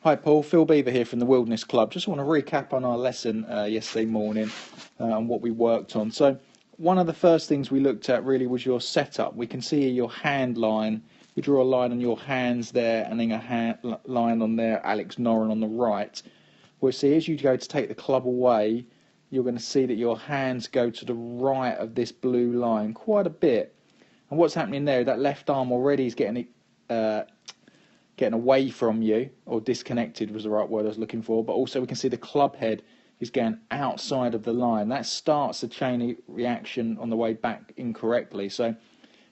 Hi Paul, Phil Beever here from the Wilderness Club. Just want to recap on our lesson yesterday morning and what we worked on. So one of the first things we looked at really was your setup. We can see here your hand line. You draw a line on your hands there and then a line on there, Alex Norrin on the right. We'll see as you go to take the club away, you're going to see that your hands go to the right of this blue line quite a bit. And what's happening there, that left arm already is getting away from you, or disconnected was the right word I was looking for, but also we can see the club head is going outside of the line. That starts the chain reaction on the way back incorrectly. So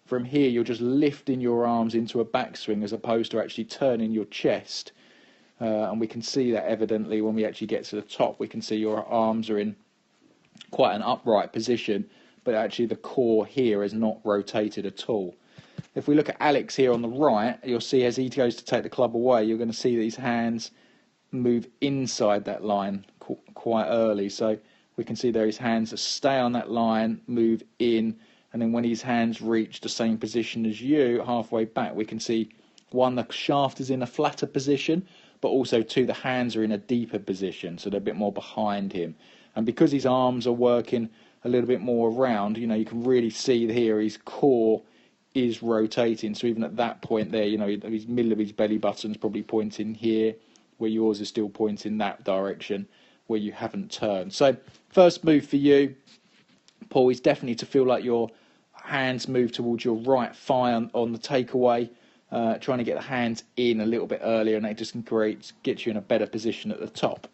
from here you're just lifting your arms into a backswing as opposed to actually turning your chest, and we can see that evidently when we actually get to the top. We can see your arms are in quite an upright position, but actually the core here is not rotated at all. If we look at Alex here on the right, you'll see as he goes to take the club away, you're going to see that his hands move inside that line quite early. So we can see there his hands stay on that line, move in, and then when his hands reach the same position as you, halfway back, we can see, one, the shaft is in a flatter position, but also, two, the hands are in a deeper position, so they're a bit more behind him. And because his arms are working a little bit more around, you can really see here his core is rotating. So even at that point there, his middle of his belly button's probably pointing here, where yours is still pointing that direction where you haven't turned. So first move for you, Paul, is definitely to feel like your hands move towards your right thigh on the takeaway, trying to get the hands in a little bit earlier, and that just gets you in a better position at the top.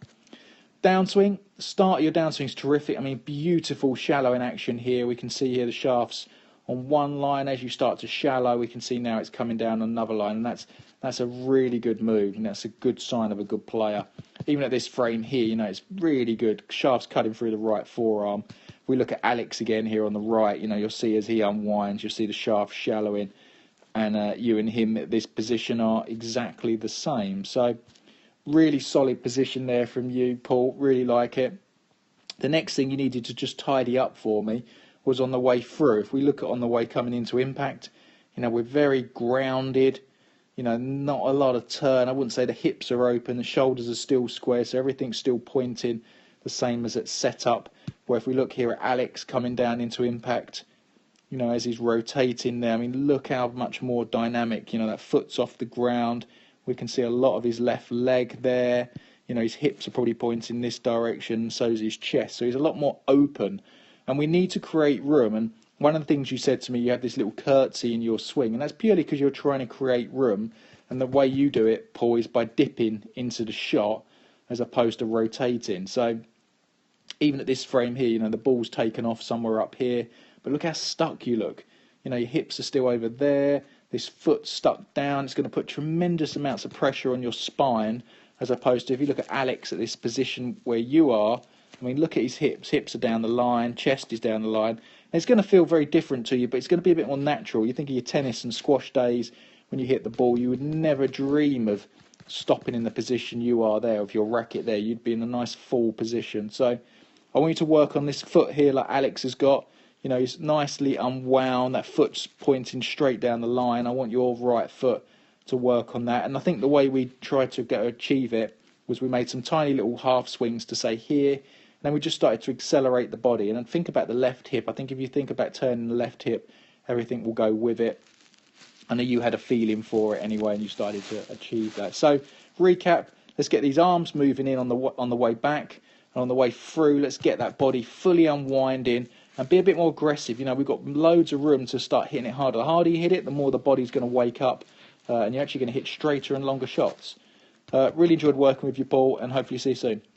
Downswing, start of your downswing is terrific. I mean, beautiful shallow in action here. We can see here the shafts on one line. As you start to shallow, we can see now it's coming down another line, and that's a really good move, and that's a good sign of a good player. Even at this frame here, it's really good. Shafts cutting through the right forearm. If we look at Alex again here on the right, you'll see as he unwinds, you'll see the shaft shallowing, and you and him at this position are exactly the same. So really solid position there from you, Paul. Really like it. The next thing you needed to just tidy up for me was on the way through. If we look at on the way coming into impact, we're very grounded, not a lot of turn. I wouldn't say the hips are open, the shoulders are still square, so everything's still pointing the same as at setup. Where if we look here at Alex coming down into impact, as he's rotating there, I mean, look how much more dynamic, that foot's off the ground. We can see a lot of his left leg there. His hips are probably pointing this direction, so is his chest. So he's a lot more open. And we need to create room. And one of the things you said to me, you have this little curtsy in your swing, and that's purely because you're trying to create room. And the way you do it, Paul, is by dipping into the shot as opposed to rotating. So even at this frame here, the ball's taken off somewhere up here, but look how stuck you look. Your hips are still over there. This foot's stuck down. It's going to put tremendous amounts of pressure on your spine, as opposed to if you look at Alex at this position where you are. I mean, look at his hips. Hips are down the line, chest is down the line. And it's going to feel very different to you, but it's going to be a bit more natural. You think of your tennis and squash days when you hit the ball, you would never dream of stopping in the position you are there, with your racket there. You'd be in a nice full position. So I want you to work on this foot here like Alex has got. He's nicely unwound. That foot's pointing straight down the line. I want your right foot to work on that. And I think the way we tried to achieve it was we made some tiny little half swings to say here. And then we just started to accelerate the body. And then think about the left hip. I think if you think about turning the left hip, everything will go with it. I know you had a feeling for it anyway, and you started to achieve that. So recap, let's get these arms moving in on the way back. And on the way through, let's get that body fully unwinding and be a bit more aggressive. We've got loads of room to start hitting it harder. The harder you hit it, the more the body's going to wake up, and you're actually going to hit straighter and longer shots. Really enjoyed working with you, Paul, and hopefully see you soon.